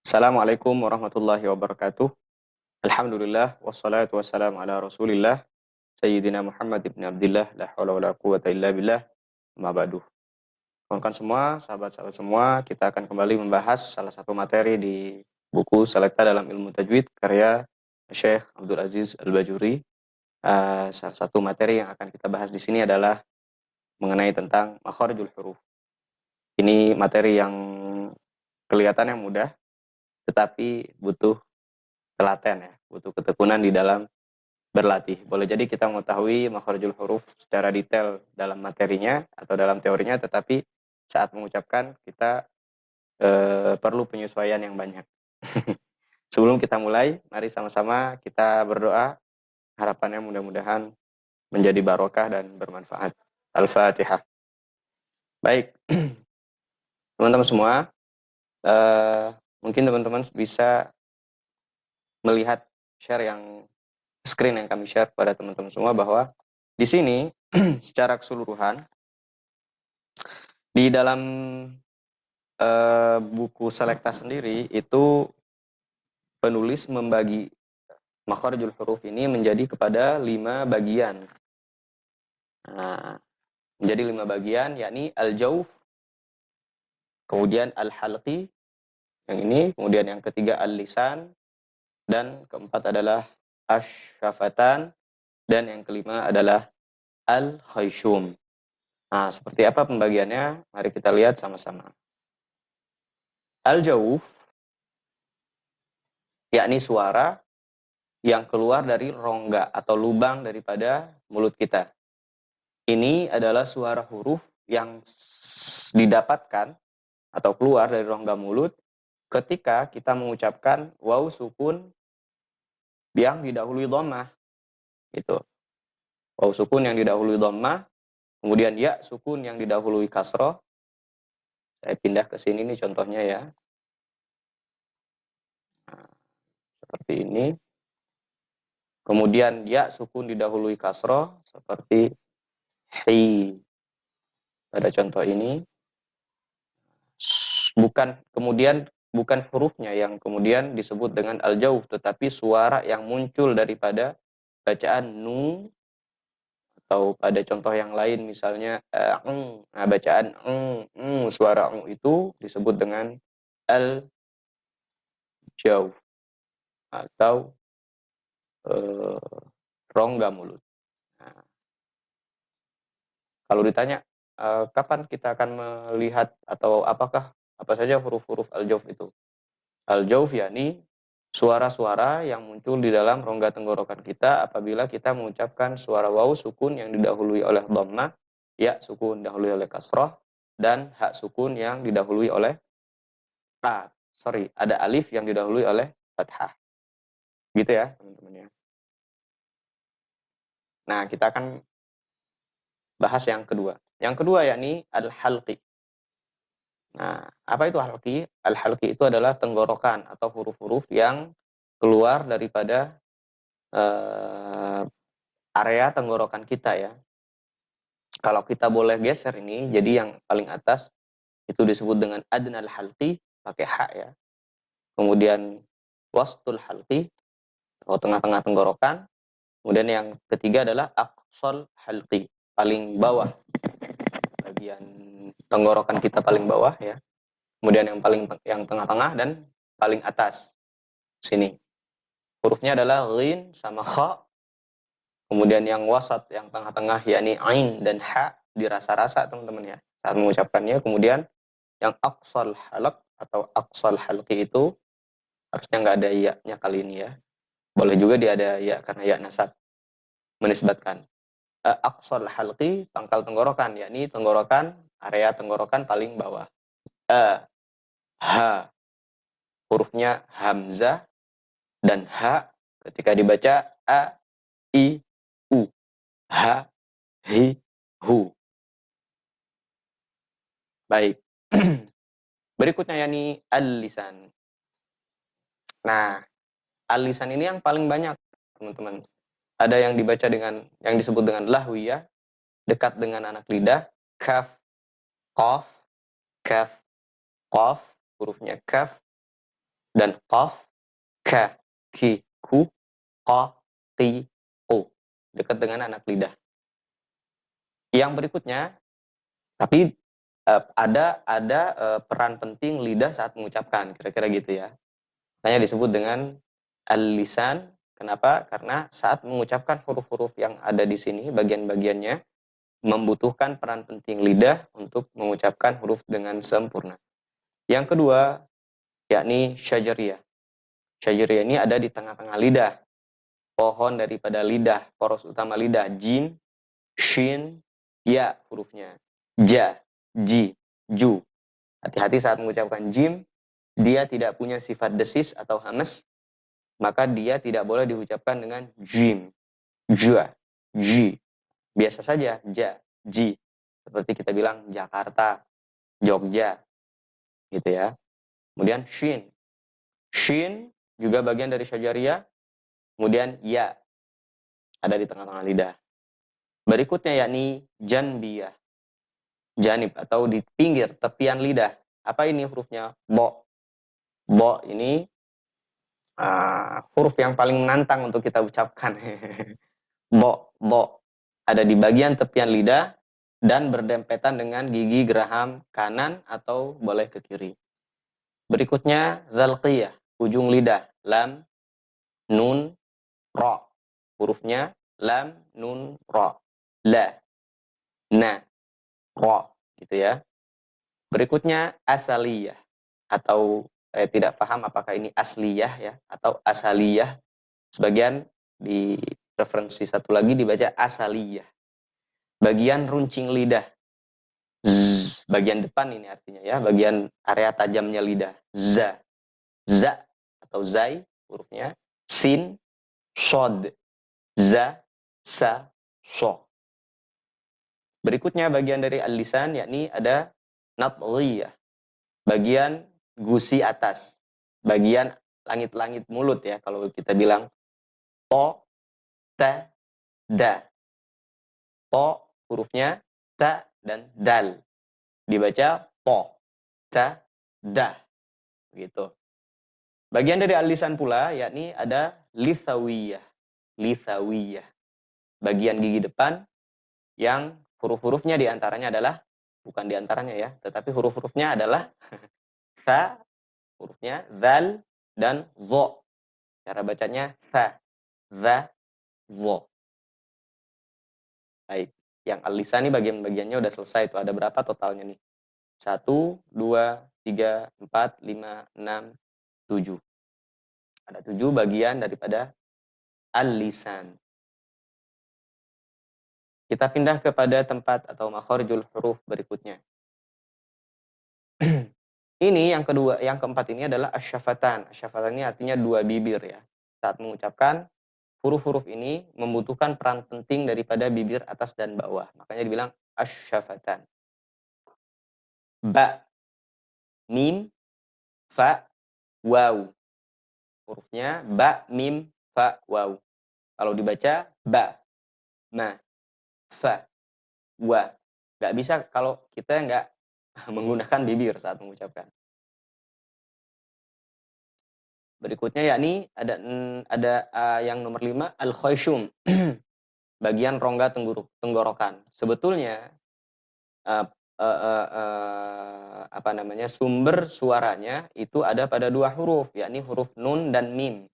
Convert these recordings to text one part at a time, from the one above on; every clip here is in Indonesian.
Assalamualaikum warahmatullahi wabarakatuh. Alhamdulillah wassalatu wassalamu ala Rasulillah Sayyidina Muhammad ibn Abdullah la haula wala quwata illa billah. Ma ba'du. Kawan-kawan semua, sahabat-sahabat semua, kita akan kembali membahas salah satu materi di buku Selekta dalam Ilmu Tajwid karya Syekh Abdul Aziz Al-Bajuri. Salah satu materi yang akan kita bahas di sini adalah mengenai tentang makharijul huruf. Ini materi yang kelihatannya mudah, tetapi butuh telaten ya, butuh ketekunan di dalam berlatih. Boleh jadi kita mengetahui makharijul huruf secara detail dalam materinya atau dalam teorinya, tetapi saat mengucapkan kita perlu penyesuaian yang banyak. Sebelum kita mulai, mari sama-sama kita berdoa. Harapannya mudah-mudahan menjadi barokah dan bermanfaat. Al-Fatihah. Baik, teman-teman semua, mungkin teman-teman bisa melihat screen yang kami share kepada teman-teman semua bahwa di sini secara keseluruhan di dalam buku Selekta sendiri itu penulis membagi makharijul huruf ini menjadi kepada 5 bagian. Nah, menjadi 5 bagian, yakni al-jauf, kemudian al-halqi, yang ini, kemudian yang ketiga al-lisan, dan keempat adalah asy-syafatan, dan yang kelima adalah al-khayshum. Nah, seperti apa pembagiannya? Mari kita lihat sama-sama. Al-jauf, yakni suara yang keluar dari rongga atau lubang daripada mulut kita. Ini adalah suara huruf yang didapatkan atau keluar dari rongga mulut ketika kita mengucapkan waw sukun yang didahului dhammah. Itu. Waw sukun yang didahului dhammah, kemudian ya sukun yang didahului kasroh. Saya pindah ke sini nih contohnya ya. Nah, seperti ini. Kemudian ya sukun didahului kasroh seperti hi. Pada contoh ini bukan hurufnya yang kemudian disebut dengan al-jauf, tetapi suara yang muncul daripada bacaan nu, atau pada contoh yang lain misalnya nah bacaan suara itu disebut dengan al-jauf atau rongga mulut. Nah, kalau ditanya kapan kita akan melihat atau apa saja huruf-huruf al-jauf itu? Al-jauf yakni suara-suara yang muncul di dalam rongga tenggorokan kita apabila kita mengucapkan suara waw sukun yang didahului oleh dhammah, ya sukun didahului oleh kasroh, dan hak sukun yang didahului oleh ada alif yang didahului oleh fathah. Gitu ya, teman-teman ya. Nah, kita akan bahas yang kedua. Yang kedua yakni al-halqi. Nah, apa itu halqi? Al-halqi itu adalah tenggorokan atau huruf-huruf yang keluar daripada area tenggorokan kita ya. Kalau kita boleh geser ini, jadi yang paling atas itu disebut dengan adnal halqi, pakai h ya. Kemudian wastul halqi, atau tengah-tengah tenggorokan. Kemudian yang ketiga adalah aqsal halqi, paling bawah. Bagian tenggorokan kita paling bawah ya. Kemudian yang tengah-tengah dan paling atas. Sini. Hurufnya adalah ghin sama kha. Kemudian yang wasat, yang tengah-tengah yakni ain dan ha, dirasa-rasa teman-teman ya saat mengucapkannya. Kemudian yang aqsal halq atau aqsal halqi itu harusnya nggak ada ya-nya kali ini ya. Boleh juga dia ada ya karena ya nasab menisbatkan. Aqsal halqi, pangkal tenggorokan, yakni area tenggorokan paling bawah. Ha, hurufnya hamzah dan ha ketika dibaca a, i, u. Ha, hi, hu. Baik. Berikutnya yakni al-lisan. Nah, al-lisan ini yang paling banyak, teman-teman. Ada yang dibaca yang disebut dengan lahwiyah, dekat dengan anak lidah, kaf, qaf, kaf, qaf, hurufnya kaf, dan qaf, ka, ki, ku, qa, qi, qu. Dekat dengan anak lidah. Yang berikutnya, tapi ada peran penting lidah saat mengucapkan, kira-kira gitu ya. Makanya disebut dengan al-lisan. Kenapa? Karena saat mengucapkan huruf-huruf yang ada di sini, bagian-bagiannya membutuhkan peran penting lidah untuk mengucapkan huruf dengan sempurna. Yang kedua, yakni syajariyah. Syajariyah ini ada di tengah-tengah lidah. Pohon daripada lidah, poros utama lidah, jim, shin, ya hurufnya. Ja, ji, ju. Hati-hati saat mengucapkan jim, dia tidak punya sifat desis atau hamas, maka dia tidak boleh diucapkan dengan jim, jua, ji. Biasa saja, ja, ji. Seperti kita bilang Jakarta, Jogja, gitu ya. Kemudian shin. Shin juga bagian dari syajariyah. Kemudian ya, ada di tengah-tengah lidah. Berikutnya yakni janbiyah. Janib atau di pinggir, tepian lidah. Apa ini hurufnya? Bo. Bo ini huruf yang paling menantang untuk kita ucapkan. Bo, bo. Ada di bagian tepian lidah dan berdempetan dengan gigi geraham kanan atau boleh ke kiri. Berikutnya zalqiyah, ujung lidah. Lam, nun, ro. Hurufnya lam, nun, ro. La, na, ro. Gitu ya. Berikutnya asaliyah atau tidak paham apakah ini asliyah ya atau asaliyah. Sebagian di referensi satu lagi dibaca asaliyah. Bagian runcing lidah. Z, bagian depan ini artinya ya, bagian area tajamnya lidah. Za, za atau zai hurufnya. Sin, shod. Za, sa, sho. Berikutnya bagian dari al-lisan yakni ada nat'liyah. Bagian gusi atas. Bagian langit-langit mulut ya kalau kita bilang po, ta, da. Po hurufnya ta dan dal. Dibaca po, ta, da. Gitu. Bagian dari al-lisan pula yakni ada lisawiyah. Lisawiyah. Bagian gigi depan yang huruf-hurufnya diantaranya adalah, bukan diantaranya ya, tetapi huruf-hurufnya adalah sa, hurufnya zal dan zo. Cara bacanya sa, za, zo. Baik. Yang al-lisan ini bagian-bagiannya udah selesai tuh. Ada berapa totalnya nih? 1, 2, 3, 4, 5, 6, 7. Ada 7 bagian daripada al-lisan. Kita pindah kepada tempat atau makharijul huruf berikutnya. Ini yang kedua, yang keempat ini adalah asyafatan. Asyafatan ini artinya dua bibir ya. Saat mengucapkan huruf-huruf ini membutuhkan peran penting daripada bibir atas dan bawah. Makanya dibilang asyafatan. Ba, mim, fa, waw. Hurufnya ba, mim, fa, waw. Kalau dibaca ba, ma, fa, wa. Nggak bisa kalau kita nggak menggunakan bibir saat mengucapkan. Berikutnya yakni ada yang nomor 5 al-khayshum. Bagian rongga tenggorokan. Sebetulnya apa namanya, sumber suaranya itu ada pada dua huruf, yakni huruf nun dan mim.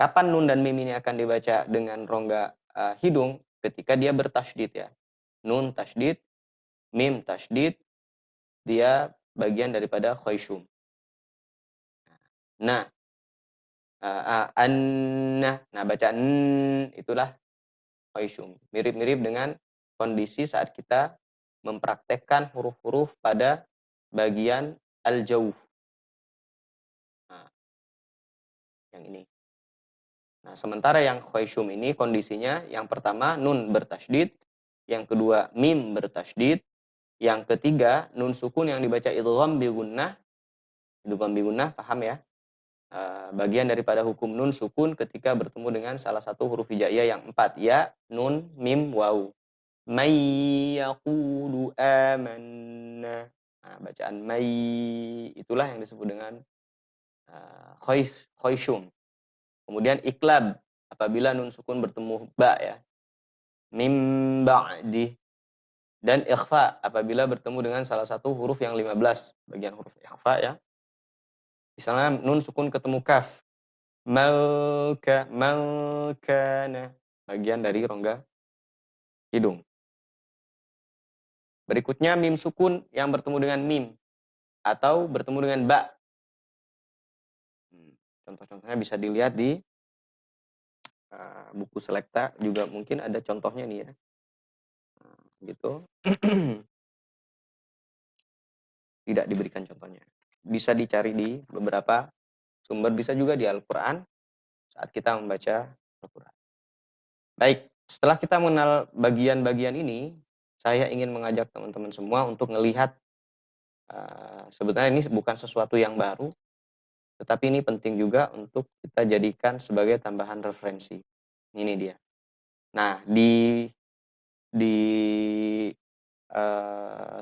Kapan nun dan mim ini akan dibaca dengan rongga hidung? Ketika dia bertasydid ya. Nun tasydid, mim tasydid, dia bagian daripada khayshum. Nah, nah baca n itulah khayshum. Mirip-mirip dengan kondisi saat kita mempraktekkan huruf-huruf pada bagian al-jawf. Nah, yang ini. Nah, sementara yang khayshum ini kondisinya yang pertama nun bertasydid, yang kedua mim bertasydid, yang ketiga nun sukun yang dibaca idgham bi gunnah. Idgham bi gunnah paham ya? Bagian daripada hukum nun sukun ketika bertemu dengan salah satu huruf hijaiyah yang 4, ya, nun, mim, waw. May yaqulu amanna. Nah, bacaan may itulah yang disebut dengan khoisyum. Kemudian iklab, apabila nun sukun bertemu ba ya. Mim ba'di. Dan ikhfa, apabila bertemu dengan salah satu huruf yang 15, bagian huruf ikhfa ya. Misalnya nun sukun ketemu kaf. Maukana, bagian dari rongga hidung. Berikutnya mim sukun yang bertemu dengan mim atau bertemu dengan ba. Contoh-contohnya bisa dilihat di buku Selekta, juga mungkin ada contohnya nih ya. Gitu. Tidak diberikan contohnya. Bisa dicari di beberapa sumber, bisa juga di Al-Quran saat kita membaca Al-Quran. Baik, setelah kita mengenal bagian-bagian ini, saya ingin mengajak teman-teman semua untuk melihat, sebetulnya ini bukan sesuatu yang baru, tetapi ini penting juga untuk kita jadikan sebagai tambahan referensi. Ini dia. Nah, di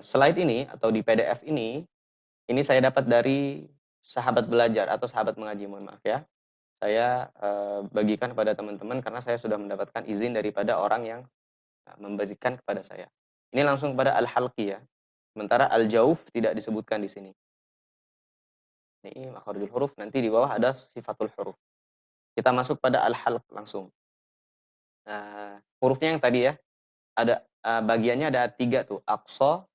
slide ini atau di PDF ini saya dapat dari sahabat belajar atau sahabat mengaji, mohon maaf ya. Saya bagikan kepada teman-teman karena saya sudah mendapatkan izin daripada orang yang memberikan kepada saya. Ini langsung kepada Al-Halqi ya. Sementara Al-Jauf tidak disebutkan di sini. Ini makharijul huruf, nanti di bawah ada sifatul huruf. Kita masuk pada Al-Halq langsung. Hurufnya yang tadi ya, ada bagiannya ada 3 tuh, aqsa,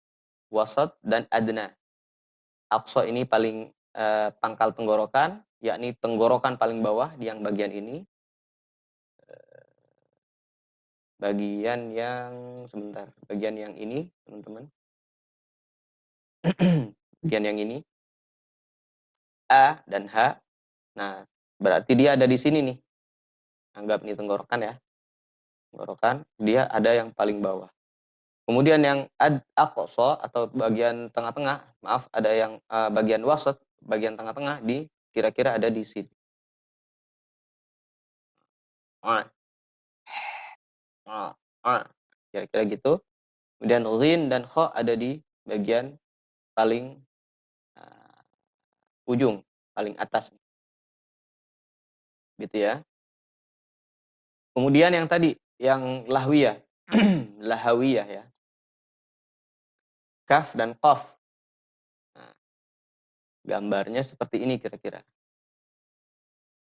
wasat, dan adna. Aqsa ini paling pangkal tenggorokan, yakni tenggorokan paling bawah di yang bagian ini. Bagian yang sebentar, bagian yang ini, teman-teman. Bagian yang ini. A dan H. Nah, berarti dia ada di sini nih. Anggap nih tenggorokan ya. Tenggorokan, dia ada yang paling bawah. Kemudian yang aqsa atau bagian tengah-tengah, maaf, ada yang bagian wasat, bagian tengah-tengah di kira-kira ada di sini. Kira-kira gitu. Kemudian ghin dan kha ada di bagian paling ujung, paling atas. Gitu ya. Kemudian yang tadi, yang lahwiyah. Lahawiyah ya. Kaf dan qaf. Nah, gambarnya seperti ini kira-kira.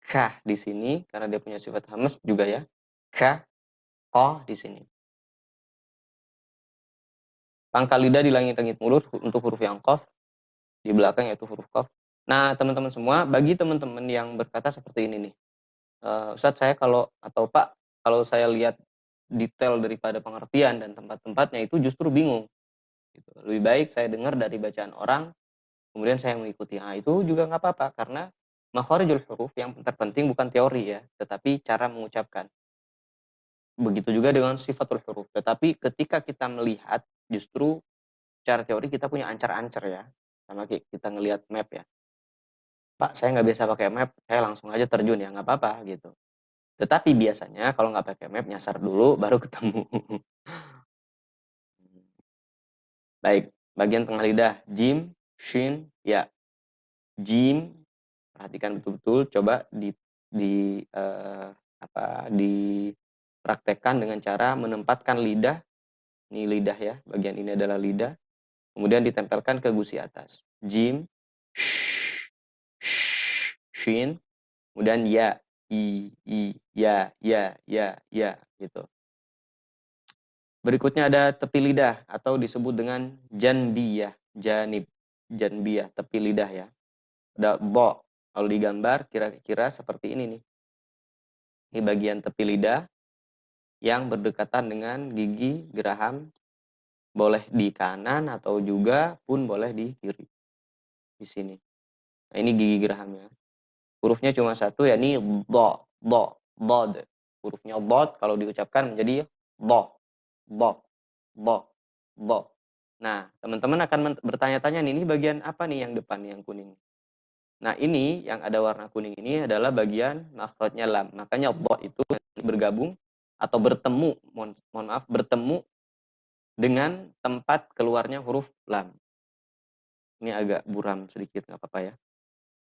Kah di sini karena dia punya sifat hamas juga ya. Ka, qah di sini. Pangkal lidah di langit-langit mulut untuk huruf yang qaf. Di belakang yaitu huruf qaf. Nah, teman-teman semua, bagi teman-teman yang berkata seperti ini nih. Ustadz, saya kalau atau Pak, kalau saya lihat detail daripada pengertian dan tempat-tempatnya itu justru bingung. Gitu. Lebih baik saya dengar dari bacaan orang, kemudian saya mengikuti. Nah, itu juga nggak apa-apa karena makharijul huruf yang terpenting bukan teori ya, tetapi cara mengucapkan. Begitu juga dengan sifatul huruf. Tetapi ketika kita melihat, justru secara teori kita punya ancar-ancar ya. Sama kayak kita ngelihat map ya. Pak, saya nggak biasa pakai map, saya langsung aja terjun ya, nggak apa-apa gitu. Tetapi biasanya kalau nggak pakai map, nyasar dulu baru ketemu. Baik, bagian tengah lidah, jim, shin, ya. Jim, perhatikan betul-betul, coba dipraktekkan dengan cara menempatkan lidah, ini lidah ya, bagian ini adalah lidah, kemudian ditempelkan ke gusi atas. Jim, shin, kemudian ya, ya, gitu. Berikutnya ada tepi lidah atau disebut dengan janbiyah, janbiyah, tepi lidah ya. Ada bo, kalau digambar kira-kira seperti ini nih. Ini bagian tepi lidah yang berdekatan dengan gigi geraham, boleh di kanan atau juga pun boleh di kiri. Di sini. Nah, ini gigi gerahamnya. Hurufnya cuma satu, yakni bod. Hurufnya bod kalau diucapkan menjadi bo. Nah, teman-teman akan bertanya-tanya nih, ini bagian apa nih yang depan nih, yang kuning? Nah, ini yang ada warna kuning ini adalah bagian makhrajnya lam. Makanya bo itu bergabung atau bertemu, mohon maaf, bertemu dengan tempat keluarnya huruf lam. Ini agak buram sedikit, nggak apa-apa ya.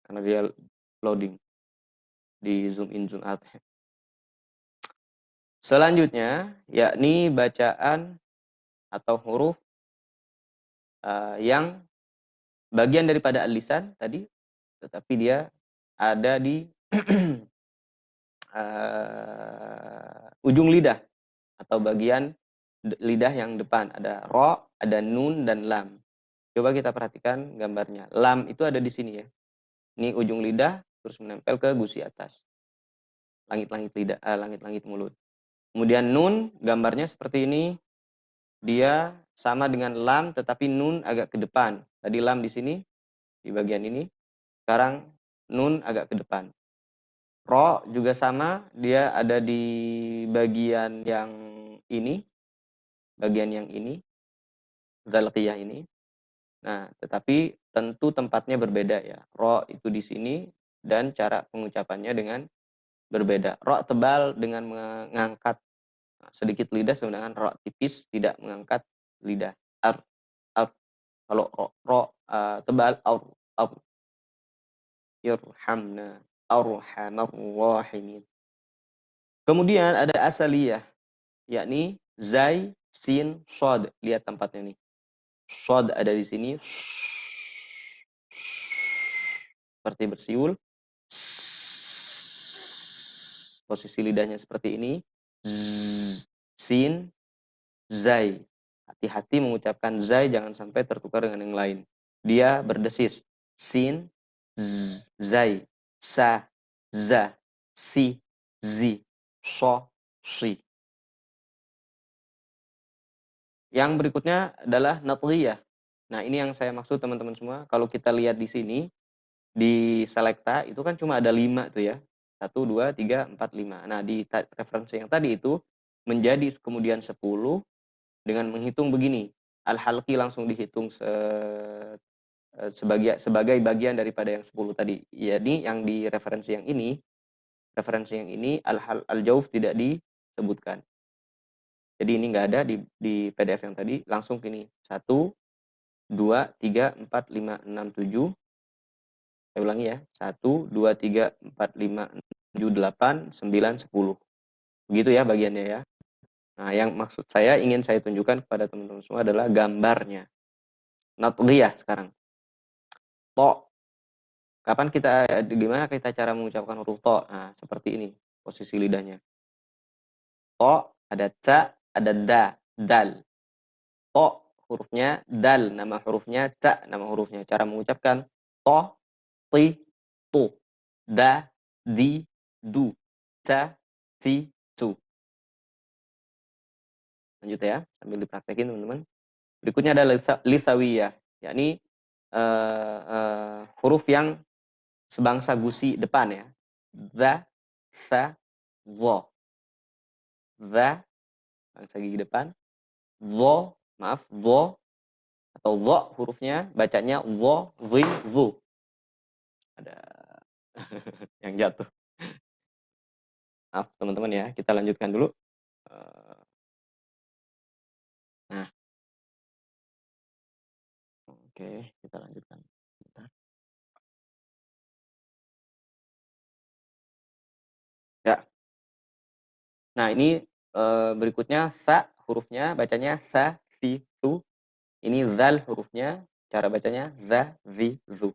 Karena dia loading. Di zoom in, zoom out. Selanjutnya, yakni bacaan atau huruf yang bagian daripada al-lisan tadi, tetapi dia ada di ujung lidah atau bagian lidah yang depan. Ada ro, ada nun, dan lam. Coba kita perhatikan gambarnya. Lam itu ada di sini ya. Ini ujung lidah terus menempel ke gusi atas. Langit-langit lidah, langit-langit mulut. Kemudian nun, gambarnya seperti ini. Dia sama dengan lam, tetapi nun agak ke depan. Tadi lam di sini, di bagian ini. Sekarang nun agak ke depan. Ro juga sama, dia ada di bagian yang ini. Bagian yang ini. Dzalqiyah ini. Nah, tetapi tentu tempatnya berbeda ya. Ro itu di sini dan cara pengucapannya dengan berbeda. Ro tebal dengan mengangkat sedikit lidah, sedangkan ro tipis tidak mengangkat lidah. Ar, ar. Kalau ro tebal, ar. Irhamna, arhamar rahimin. Kemudian ada asaliyah, yakni zai, sin, shod. Lihat tempatnya nih. Shod ada di sini. Seperti bersiul. Posisi lidahnya seperti ini. Sin, zai. Hati-hati mengucapkan zai, jangan sampai tertukar dengan yang lain. Dia berdesis. Sin, zai, sa, za, si, zi, so, shi. Yang berikutnya adalah natliyah. Nah, ini yang saya maksud teman-teman semua. Kalau kita lihat di sini, di Selecta itu kan cuma ada 5 tuh ya. 1, 2, 3, 4, 5. Nah, di referensi yang tadi itu menjadi kemudian 10 dengan menghitung begini. Al-halqi langsung dihitung sebagai bagian daripada yang 10 tadi. Jadi yang di referensi yang ini al-jauf tidak disebutkan. Jadi ini nggak ada di PDF yang tadi, langsung gini. 1, 2, 3, 4, 5, 6, 7. Saya ulangi ya. 1, 2, 3, 4, 5, 7, 8, 9, 10. Begitu ya bagiannya ya. Nah, yang maksud saya ingin saya tunjukkan kepada teman-teman semua adalah gambarnya. Natliyah sekarang. To. Gimana kita cara mengucapkan huruf to? Nah, seperti ini posisi lidahnya. To, ada ta, ada da, dal. To hurufnya, dal nama hurufnya, ta nama hurufnya. Cara mengucapkan to, ti, tu, da, di, du, ta, ti, tu. Lanjut ya, sambil dipraktekin teman-teman. Berikutnya ada lisawiyah, yakni huruf yang sebangsa gusi depan ya. Za, sa, wo. Za, bangsa gigi depan. Wo, maaf, wo atau wo hurufnya bacanya wo, zi, zu. Ada yang jatuh. Maaf teman-teman ya, kita lanjutkan dulu. Nah, oke, kita lanjutkan. Bentar. Ya. Nah, ini berikutnya sa hurufnya bacanya sa, si, su. Ini zal hurufnya, cara bacanya za, zi, zu.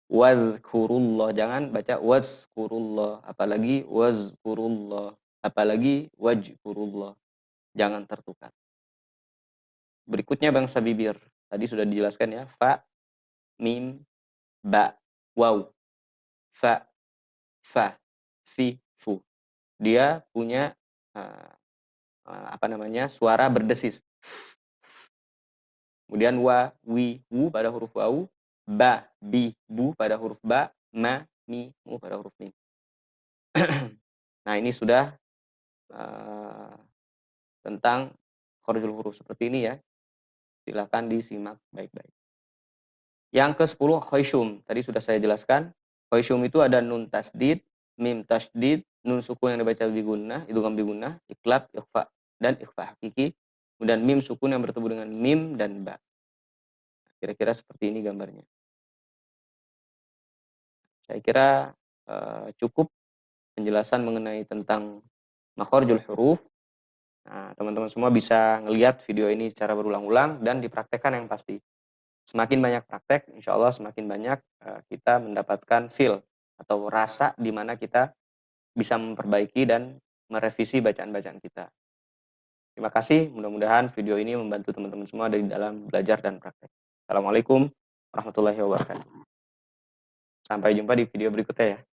Wazkurullah, jangan baca wazkurullah, apalagi wazkurullah, apalagi wajkurullah. Jangan tertukar. Berikutnya bangsa bibir. Tadi sudah dijelaskan ya, fa, mim, ba, waw. Fa, fa, fi, fu. Dia punya suara berdesis. Kemudian wa, wi, wu pada huruf waw, ba, bi, bu pada huruf ba, ma, mi, mu pada huruf mim. Nah, ini sudah tentang kharujul huruf seperti ini ya. Silakan disimak baik-baik. Yang ke-10 khayshum. Tadi sudah saya jelaskan. Khayshum itu ada nun tasdid, mim tasdid, nun sukun yang dibaca bigunnah, idgham bigunnah, iklab, ikhfa, dan ikhfa hakiki. Kemudian mim sukun yang bertemu dengan mim dan ba. Kira-kira seperti ini gambarnya. Saya kira cukup penjelasan mengenai tentang makharijul huruf. Nah, teman-teman semua bisa ngelihat video ini secara berulang-ulang dan dipraktekkan yang pasti. Semakin banyak praktek, insya Allah semakin banyak kita mendapatkan feel atau rasa di mana kita bisa memperbaiki dan merevisi bacaan-bacaan kita. Terima kasih, mudah-mudahan video ini membantu teman-teman semua dari dalam belajar dan praktek. Assalamualaikum warahmatullahi wabarakatuh. Sampai jumpa di video berikutnya ya.